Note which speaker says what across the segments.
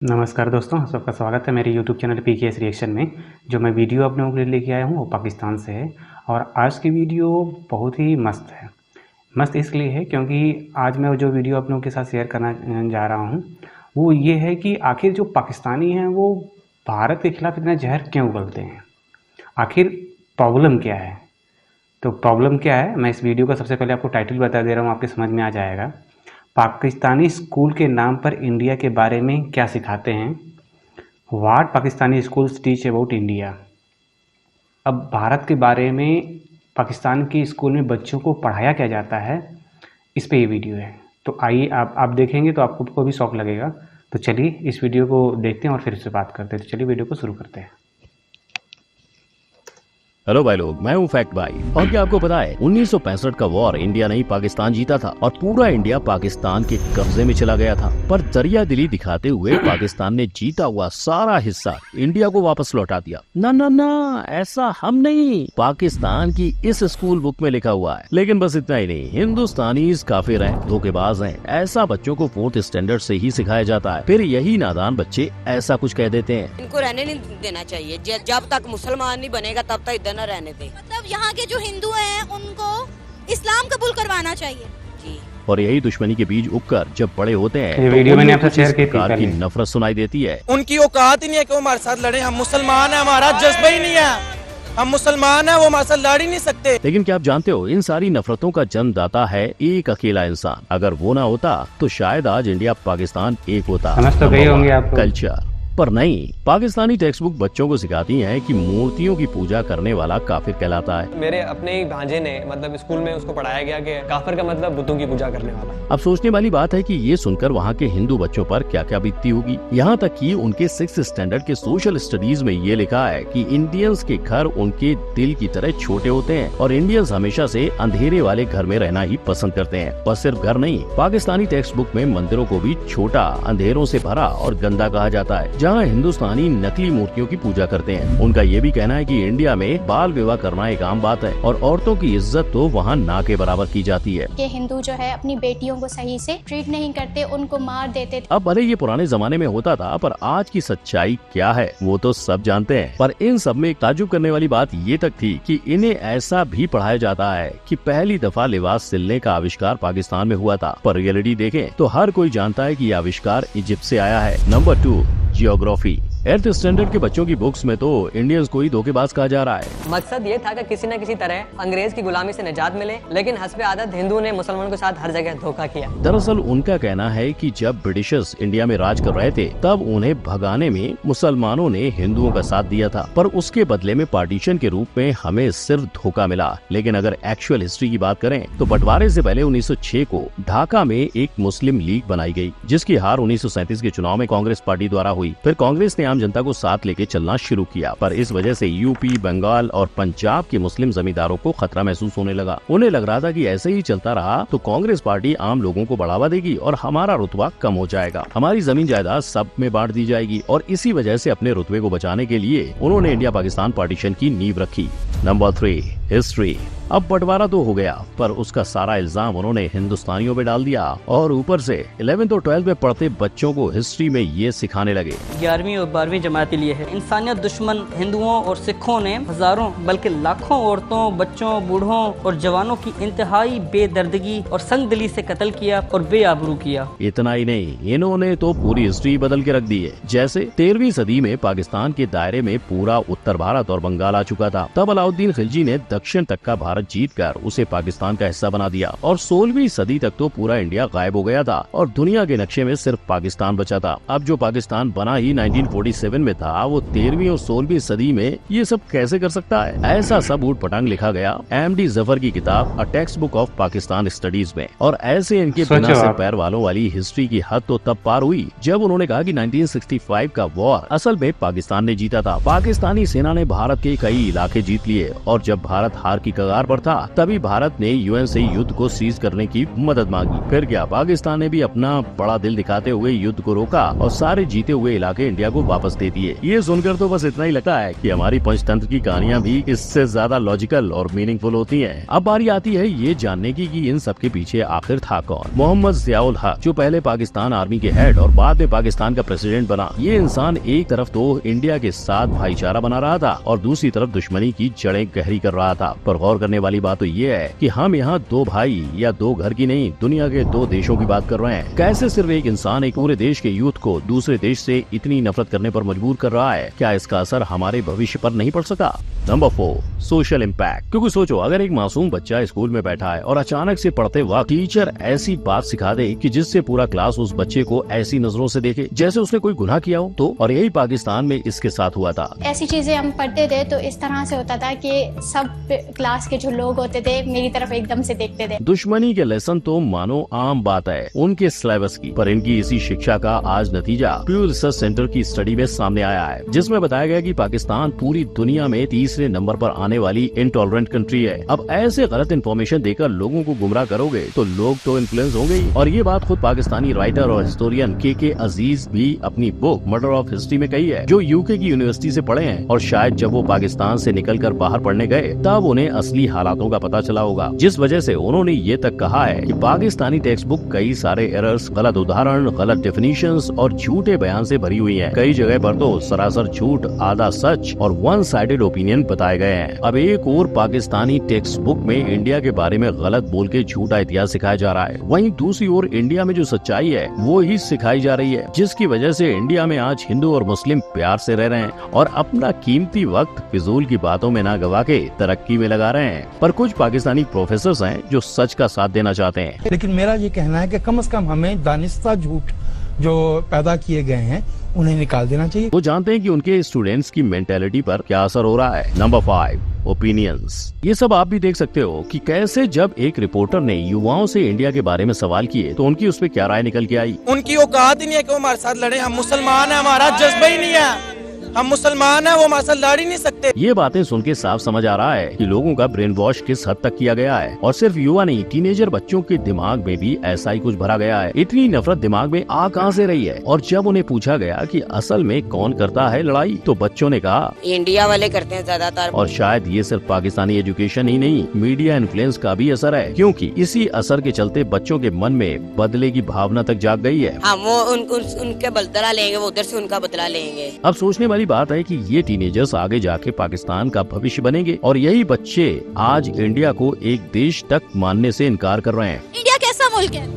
Speaker 1: नमस्कार दोस्तों, सबका स्वागत है मेरे YouTube चैनल PKS रिएक्शन में। जो मैं वीडियो आप लोगों के लिए लेके आया हूँ वो पाकिस्तान से है और आज की वीडियो बहुत ही मस्त है। मस्त इसलिए है क्योंकि आज मैं जो वीडियो आप लोगों के साथ शेयर करना जा रहा हूँ वो ये है कि आखिर जो पाकिस्तानी हैं वो भारत के खिलाफ़ इतना जहर क्यों उगलते हैं, आखिर प्रॉब्लम क्या है। तो प्रॉब्लम क्या है मैं इस वीडियो का सबसे पहले आपको टाइटल बता दे रहा हूँ, आपके समझ में आ जाएगा। पाकिस्तानी स्कूल के नाम पर इंडिया के बारे में क्या सिखाते हैं, what Pakistani schools teach about India. अब भारत के बारे में पाकिस्तान के स्कूल में बच्चों को पढ़ाया क्या जाता है, इस पे ये वीडियो है। तो आइए आप देखेंगे तो आपको भी शौक लगेगा। तो चलिए इस वीडियो को देखते हैं और फिर इससे बात करते हैं। तो चलिए वीडियो को शुरू करते हैं।
Speaker 2: हेलो भाई लोग, मैं हूँ फैक्ट भाई। और क्या आपको पता है 1965 का वॉर इंडिया नहीं पाकिस्तान जीता था और पूरा इंडिया पाकिस्तान के कब्जे में चला गया था, पर दरिया दिली दिखाते हुए पाकिस्तान ने जीता हुआ सारा हिस्सा इंडिया को वापस लौटा दिया। ना ना ना, ऐसा हम नहीं, पाकिस्तान की इस स्कूल बुक में लिखा हुआ है। लेकिन बस इतना ही नहीं, हिंदुस्तानी काफिर हैं, धोखेबाज हैं, ऐसा बच्चों को 4th स्टैंडर्ड से ही सिखाया जाता है। फिर यही नादान बच्चे ऐसा कुछ कह देते हैं,
Speaker 3: इनको रहने नहीं देना चाहिए, जब तक मुसलमान नहीं बनेगा तब तक इधर न रहने दे।
Speaker 4: मतलब यहाँ के जो हिंदू हैं उनको इस्लाम कबूल करवाना चाहिए
Speaker 3: जी।
Speaker 2: और यही दुश्मनी के बीज उगकर जब बड़े होते हैं
Speaker 1: ये
Speaker 2: तो
Speaker 1: वीडियो मैंने
Speaker 2: उन्हें
Speaker 1: आपसे शेयर की थी
Speaker 2: प्रकार की
Speaker 1: पहले।
Speaker 2: नफरत सुनाई देती है।
Speaker 5: उनकी औकात ही नहीं है कि वो हमारे साथ लड़े। हम मुसलमान हैं, हमारा जज्बा ही नहीं है। हम मुसलमान हैं, वो हमारे साथ लड़ ही नहीं सकते।
Speaker 2: लेकिन क्या आप जानते हो, इन सारी नफरतों का जन्मदाता है एक अकेला इंसान। अगर वो ना होता तो शायद आज इंडिया पाकिस्तान एक होता।
Speaker 1: समझ तो गए होंगे आप।
Speaker 2: कल्चर पर नहीं, पाकिस्तानी टेक्स्ट बुक बच्चों को सिखाती हैं कि मूर्तियों की पूजा करने वाला काफिर कहलाता है।
Speaker 6: मेरे अपने ही भांजे ने मतलब स्कूल में उसको पढ़ाया गया कि काफिर का मतलब बुतों की पूजा करने वाला।
Speaker 2: अब सोचने वाली बात है कि ये सुनकर वहाँ के हिंदू बच्चों पर क्या क्या बीतती होगी। यहाँ तक कि उनके 6th स्टैंडर्ड के सोशल स्टडीज में ये लिखा है कि इंडियंस के घर उनके दिल की तरह छोटे होते हैं और इंडियंस हमेशा से अंधेरे वाले घर में रहना ही पसंद करते हैं। बस सिर्फ घर नहीं, पाकिस्तानी टेक्स्ट बुक में मंदिरों को भी छोटा, अंधेरों से भरा और गंदा कहा जाता है, जहाँ हिंदुस्तानी नकली मूर्तियों की पूजा करते हैं। उनका ये भी कहना है कि इंडिया में बाल विवाह करना एक आम बात है और औरतों की इज्जत तो वहाँ ना के बराबर की जाती है।
Speaker 4: कि हिंदू जो है अपनी बेटियों को सही से ट्रीट नहीं करते, उनको मार देते थे।
Speaker 2: अब भले ये पुराने जमाने में होता था, पर आज की सच्चाई क्या है वो तो सब जानते हैं। पर इन सब में एक ताज्जुब करने वाली बात ये तक थी कि इन्हें ऐसा भी पढ़ाया जाता है कि पहली दफा लिबास सिलने का आविष्कार पाकिस्तान में हुआ था। पर रियलिटी देखें तो हर कोई जानता है कि ये आविष्कार इजिप्ट से आया है। Number 2, geography. 8th स्टैंडर्ड के बच्चों की बुक्स में तो इंडियंस को ही धोखेबाज कहा जा रहा है।
Speaker 6: मकसद ये था कि किसी न किसी तरह अंग्रेज की गुलामी से निजात मिले, लेकिन हस्बे आदत हिंदू ने मुसलमानों के साथ हर जगह धोखा किया।
Speaker 2: दरअसल उनका कहना है कि जब ब्रिटिशर्स इंडिया में राज कर रहे थे तब उन्हें भगाने में मुसलमानों ने हिंदुओं का साथ दिया था, पर उसके बदले में पार्टीशन के रूप में हमें सिर्फ धोखा मिला। लेकिन अगर एक्चुअल हिस्ट्री की बात करें तो बंटवारे से पहले 1906 को ढाका में एक मुस्लिम लीग बनाई गई, जिसकी हार 1937 के चुनाव में कांग्रेस पार्टी द्वारा हुई। फिर कांग्रेस ने आम जनता को साथ लेके चलना शुरू किया, पर इस वजह से यूपी, बंगाल और पंजाब के मुस्लिम जमींदारों को खतरा महसूस होने लगा। उन्हें लग रहा था कि ऐसे ही चलता रहा तो कांग्रेस पार्टी आम लोगों को बढ़ावा देगी और हमारा रुतबा कम हो जाएगा, हमारी जमीन जायदाद सब में बांट दी जाएगी। और इसी वजह से अपने रुतबे को बचाने के लिए उन्होंने इंडिया पाकिस्तान पार्टीशन की नींव रखी। Number 3, history. अब बंटवारा तो हो गया, पर उसका सारा इल्जाम उन्होंने हिंदुस्तानियों पे डाल दिया और ऊपर से 11th और 12th में पढ़ते बच्चों को हिस्ट्री में ये सिखाने लगे।
Speaker 7: 11वीं और 12वीं जमात के लिए है। इंसानियत दुश्मन हिंदुओं और सिखों ने हजारों बल्कि लाखों औरतों, बच्चों, बूढ़ों और जवानों की इंतहाई बेदर्दगी और संगदिली से कत्ल किया और बेआबरू किया।
Speaker 2: इतना ही नहीं, इन्होंने तो पूरी हिस्ट्री बदल के रख दी है। जैसे 13वीं सदी में पाकिस्तान के दायरे में पूरा उत्तर भारत और बंगाल आ चुका था, तब अलाउद्दीन खिलजी ने दक्षिण तक का भारत जीतकर उसे पाकिस्तान का हिस्सा बना दिया और 16वीं सदी तक तो पूरा इंडिया गायब हो गया था और दुनिया के नक्शे में सिर्फ पाकिस्तान बचा था। अब जो पाकिस्तान बना ही 1947 में था, वो 13वीं और 16वीं सदी में ये सब कैसे कर सकता है? ऐसा सब ऊट पटांग लिखा गया MD जफर की किताब a text book of Pakistan studies में। और ऐसे इनके बिना से पैर वालों वाली हिस्ट्री की हद तो तब पार हुई जब उन्होंने कहा कि 1965 का वॉर असल में पाकिस्तान ने जीता था। पाकिस्तानी सेना ने भारत के कई इलाके जीत लिए और जब भारत भारत हार की कगार पर था, तभी भारत ने यूएन से युद्ध को सीज करने की मदद मांगी। फिर क्या, पाकिस्तान ने भी अपना बड़ा दिल दिखाते हुए युद्ध को रोका और सारे जीते हुए इलाके इंडिया को वापस दे दिए। ये सुनकर तो बस इतना ही लगता है कि हमारी पंचतंत्र की कहानियां भी इससे ज्यादा लॉजिकल और मीनिंगफुल होती हैं। अब बारी आती है ये जानने की कि इन सब के पीछे आखिर था कौन। मोहम्मद जियाउल हक, जो पहले पाकिस्तान आर्मी के हेड और बाद में पाकिस्तान का प्रेसिडेंट बना, ये इंसान एक तरफ तो इंडिया के साथ भाईचारा बना रहा था और दूसरी तरफ दुश्मनी की जड़ें गहरी कर रहा था। पर गौर करने वाली बात तो ये है कि हम यहाँ दो भाई या दो घर की नहीं, दुनिया के दो देशों की बात कर रहे हैं। कैसे सिर्फ एक इंसान एक पूरे देश के यूथ को दूसरे देश से इतनी नफरत करने पर मजबूर कर रहा है? क्या इसका असर हमारे भविष्य पर नहीं पड़ सका? Number 4, social impact. क्योंकि सोचो, अगर एक मासूम बच्चा स्कूल में बैठा है और अचानक से पढ़ते वक्त टीचर ऐसी बात सिखा दे कि जिससे पूरा क्लास उस बच्चे को ऐसी नजरों से देखे जैसे उसने कोई गुनाह किया हो, तो और यही पाकिस्तान में इसके साथ हुआ था।
Speaker 4: ऐसी चीजें हम पढ़ते थे तो इस तरह से होता था कि सब क्लास के जो लोग होते थे मेरी तरफ एकदम से देखते थे।
Speaker 2: दुश्मनी के लेसन तो मानो आम बात है उनके सिलेबस की, पर इनकी इसी शिक्षा का आज नतीजा प्यू रिसर्च सेंटर की स्टडी में सामने आया है, जिसमें बताया गया कि पाकिस्तान पूरी दुनिया में तीसरे नंबर पर आने वाली इंटॉलरेंट कंट्री है। अब ऐसे गलत इन्फॉर्मेशन देकर लोगों को गुमराह करोगे तो लोग तो इन्फ्लुएंस होंगे ही। और ये बात खुद पाकिस्तानी राइटर और हिस्टोरियन के अजीज भी अपनी बुक मर्डर ऑफ हिस्ट्री में कही है, जो यूके की यूनिवर्सिटी से पढ़े हैं। और शायद जब वो पाकिस्तान से निकलकर बाहर पढ़ने गए तब उन्हें असली हालातों का पता चला होगा, जिस वजह से उन्होंने ये तक कहा है कि पाकिस्तानी टेक्स्ट बुक कई सारे एरर्स, गलत उदाहरण, गलत डेफिनेशंस और झूठे बयान से भरी हुई है। कई जगह पर तो सरासर झूठ, आधा सच और वन साइडेड ओपिनियन बताए गए हैं। अब एक और पाकिस्तानी टेक्स्ट बुक में इंडिया के बारे में गलत बोल के झूठा इतिहास सिखाया जा रहा है, वहीं दूसरी ओर इंडिया में जो सच्चाई है वो ही सिखाई जा रही है, जिसकी वजह से इंडिया में आज हिंदू और मुस्लिम प्यार से रह रहे हैं और अपना कीमती वक्त फिजूल की बातों में ना गवा के तरक्की में लगा रहे हैं। पर कुछ पाकिस्तानी प्रोफेसर हैं जो सच का साथ देना चाहते हैं।
Speaker 8: लेकिन मेरा ये कहना है कि कम से कम हमें दानिस्ता झूठ जो पैदा किए गए हैं उन्हें निकाल देना चाहिए।
Speaker 2: वो जानते हैं कि उनके स्टूडेंट्स की मेंटेलिटी पर क्या असर हो रहा है। Number 5, opinions. ये सब आप भी देख सकते हो कि कैसे जब एक रिपोर्टर ने युवाओं से इंडिया के बारे में सवाल किए तो उनकी उस पर क्या राय निकल के आई।
Speaker 5: उनकी औकात ही नहीं है कि वो हमारे साथ लड़े। हम मुसलमान हैं, हमारा जज्बा ही नहीं है। हम मुसलमान हैं, वो हमारे साथ लड़ ही नहीं सकते।
Speaker 2: ये बातें सुन के साफ समझ आ रहा है कि लोगों का ब्रेन वॉश किस हद तक किया गया है। और सिर्फ युवा नहीं, टीनेजर बच्चों के दिमाग में भी ऐसा ही कुछ भरा गया है। इतनी नफरत दिमाग में आ कहां से रही है? और जब उन्हें पूछा गया कि असल में कौन करता है लड़ाई, तो बच्चों ने कहा
Speaker 3: इंडिया वाले करते हैं ज्यादातर।
Speaker 2: और शायद ये सिर्फ पाकिस्तानी एजुकेशन ही नहीं, मीडिया इन्फ्लुएंस का भी असर है, क्योंकि इसी असर के चलते बच्चों के मन में बदले की भावना तक जाग गई है।
Speaker 3: हाँ, वो उनके बदला लेंगे, वो उधर से उनका बदला लेंगे।
Speaker 2: अब सोचने वाली बात है कि ये टीनेजर्स आगे जाके पाकिस्तान का भविष्य बनेंगे और यही बच्चे आज इंडिया को एक देश तक मानने से इनकार कर रहे हैं।
Speaker 4: इंडिया कैसा मुल्क है?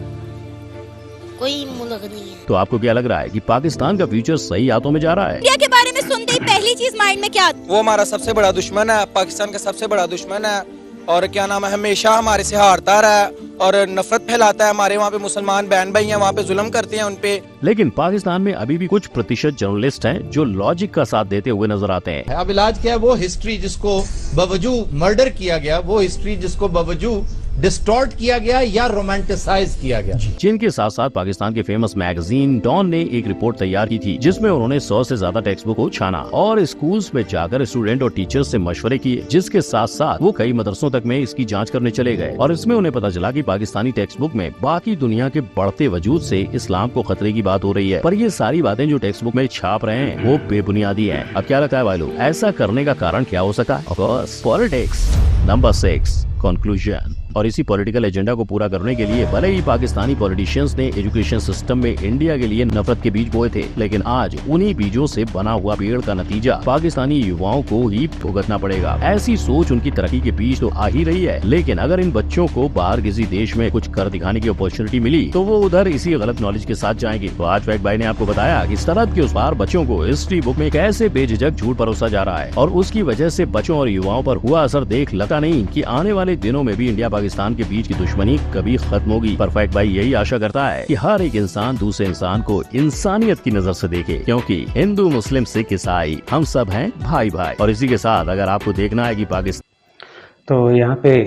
Speaker 3: कोई मुल्क नहीं है।
Speaker 2: तो आपको क्या लग रहा है कि पाकिस्तान का फ्यूचर सही हाथों में जा रहा है?
Speaker 4: इंडिया के बारे में सुनते ही पहली चीज माइंड में क्या?
Speaker 5: वो हमारा सबसे बड़ा दुश्मन है, पाकिस्तान का सबसे बड़ा दुश्मन है और क्या नाम है, हमेशा हमारे से हारता रहा है और नफरत फैलाता है। हमारे वहाँ पे मुसलमान बहन भाई हैं, वहाँ पे जुल्म करते हैं उनपे।
Speaker 2: लेकिन पाकिस्तान में अभी भी कुछ प्रतिशत जर्नलिस्ट हैं जो लॉजिक का साथ देते हुए नजर आते हैं।
Speaker 9: अब इलाज क्या है? वो हिस्ट्री जिसको बावजूद मर्डर किया गया, वो हिस्ट्री जिसको बावजूद डिस्टॉर्ट किया गया या रोमांटिसाइज किया गया।
Speaker 2: जिनके साथ साथ पाकिस्तान के फेमस मैगजीन डॉन ने एक रिपोर्ट तैयार की थी, जिसमें उन्होंने 100 से ज्यादा टेक्स्ट बुक को छाना और स्कूल्स में जाकर स्टूडेंट और टीचर्स से मशवरे किए, जिसके साथ साथ वो कई मदरसों तक में इसकी जांच करने चले गए। और इसमें उन्हें पता चला कि पाकिस्तानी टेक्स्ट बुक में बाकी दुनिया के बढ़ते वजूद से इस्लाम को खतरे की बात हो रही है। पर ये सारी बातें जो टेक्स्ट बुक में छाप रहे हैं वो बेबुनियादी है। अब क्या लगता है भाई लोग, ऐसा करने का कारण क्या हो सका? Of course politics. Number 6, conclusion. और इसी पॉलिटिकल एजेंडा को पूरा करने के लिए भले ही पाकिस्तानी पॉलिटिशियंस ने एजुकेशन सिस्टम में इंडिया के लिए नफरत के बीज बोए थे, लेकिन आज उन्हीं बीजों से बना हुआ पेड़ का नतीजा पाकिस्तानी युवाओं को ही भुगतना पड़ेगा। ऐसी सोच उनकी तरक्की के बीच तो आ ही रही है, लेकिन अगर इन बच्चों को बाहर किसी देश में कुछ कर दिखाने की अपॉर्चुनिटी मिली तो वो उधर इसी गलत नॉलेज के साथ जाएंगे। तो आज फैक्ट भाई ने आपको बताया कि सरहद के उस पार बच्चों को हिस्ट्री बुक में कैसे बेझिझक झूठ परोसा जा रहा है और उसकी वजह से बच्चों और युवाओं पर हुआ असर देख लगता नहीं कि आने वाले दिनों में भी इंडिया पाकिस्तान के बीच की दुश्मनी कभी खत्म होगी। परफेक्ट भाई यही आशा करता है कि हर एक इंसान दूसरे इंसान को इंसानियत की नजर से देखे, क्योंकि हिंदू मुस्लिम सिख ईसाई हम सब हैं भाई भाई। और इसी के साथ अगर आपको देखना है कि पाकिस्तान,
Speaker 1: तो यहाँ पे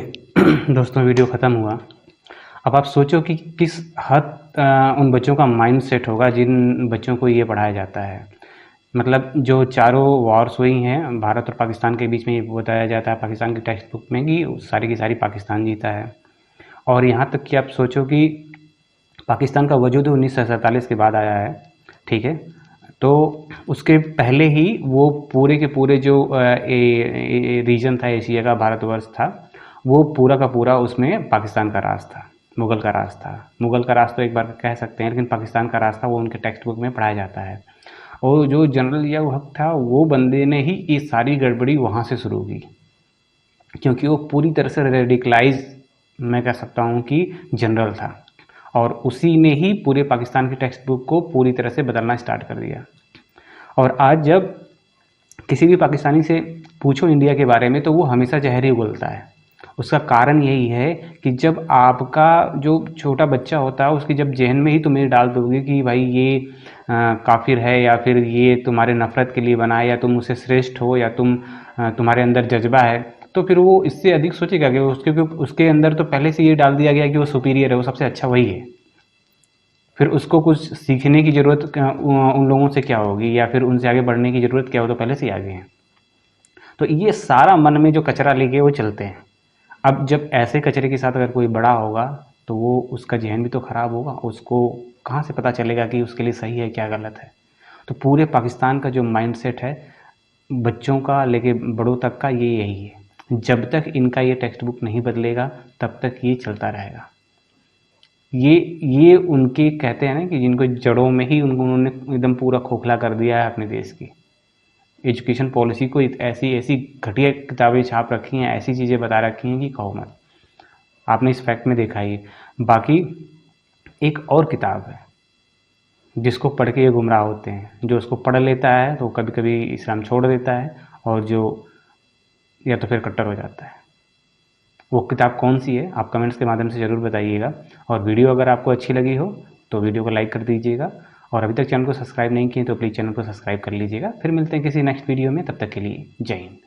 Speaker 1: दोस्तों वीडियो ख़त्म हुआ। अब आप सोचो कि किस हद उन बच्चों का माइंड सेट होगा जिन बच्चों को ये पढ़ाया जाता है। मतलब जो चारों वॉर्स हुई हैं भारत और पाकिस्तान के बीच में, ये बताया जाता है पाकिस्तान की टेक्स्ट बुक में कि सारी की सारी पाकिस्तान जीता है। और यहाँ तक कि आप सोचो कि पाकिस्तान का वजूद 1947 के बाद आया है, ठीक है। तो उसके पहले ही वो पूरे के पूरे जो रीजन था एशिया का, भारतवर्ष था, वो पूरा का पूरा उसमें पाकिस्तान का राज था, मुग़ल का राज था। मुग़ल का राज तो एक बार कह सकते हैं, लेकिन पाकिस्तान का राज था, वो उनके टेक्स्ट बुक में पढ़ाया जाता है। और जो जनरल ज़िया हक था, वो बंदे ने ही ये सारी गड़बड़ी वहाँ से शुरू की, क्योंकि वो पूरी तरह से रेडिकलाइज, मैं कह सकता हूँ कि जनरल था, और उसी ने ही पूरे पाकिस्तान की टेक्स्ट बुक को पूरी तरह से बदलना स्टार्ट कर दिया। और आज जब किसी भी पाकिस्तानी से पूछो इंडिया के बारे में, तो वो हमेशा जहर ही उगलता है। उसका कारण यही है कि जब आपका जो छोटा बच्चा होता है, उसकी जब जहन में ही तुम ये डाल दोगे कि भाई ये काफिर है, या फिर ये तुम्हारे नफ़रत के लिए बना है, या तुम उसे श्रेष्ठ हो, या तुम्हारे अंदर जज्बा है, तो फिर वो इससे अधिक सोचेगा कि उसके अंदर तो पहले से ये डाल दिया गया कि वो सुपीरियर है, वो सबसे अच्छा वही है। फिर उसको कुछ सीखने की ज़रूरत उन लोगों से क्या होगी, या फिर उनसे आगे बढ़ने की ज़रूरत क्या हो, तो पहले से ही आगे हैं। तो ये सारा मन में जो कचरा लेके वो चलते हैं। अब जब ऐसे कचरे के साथ अगर कोई बड़ा होगा, तो वो उसका जहन भी तो ख़राब होगा, उसको कहाँ से पता चलेगा कि उसके लिए सही है क्या गलत है। तो पूरे पाकिस्तान का जो माइंडसेट है, बच्चों का लेके बड़ों तक का, ये यही है। जब तक इनका ये टेक्स्ट बुक नहीं बदलेगा, तब तक ये चलता रहेगा। ये उनके कहते हैं ना कि जिनको जड़ों में ही उन्होंने एकदम पूरा खोखला कर दिया है अपने देश की एजुकेशन पॉलिसी को। ऐसी घटिया किताबें छाप रखी हैं, ऐसी चीज़ें बता रखी हैं कि कहो मत। आपने इस फैक्ट में देखा ही। बाकी एक और किताब है जिसको पढ़ के ये गुमराह होते हैं। जो उसको पढ़ लेता है तो कभी कभी इस्लाम छोड़ देता है, और जो या तो फिर कट्टर हो जाता है। वो किताब कौन सी है, आप कमेंट्स के माध्यम से ज़रूर बताइएगा। और वीडियो अगर आपको अच्छी लगी हो तो वीडियो को लाइक कर दीजिएगा, और अभी तक चैनल को सब्सक्राइब नहीं किए तो प्लीज़ चैनल को सब्सक्राइब कर लीजिएगा। फिर मिलते हैं किसी नेक्स्ट वीडियो में, तब तक के लिए जय हिंद।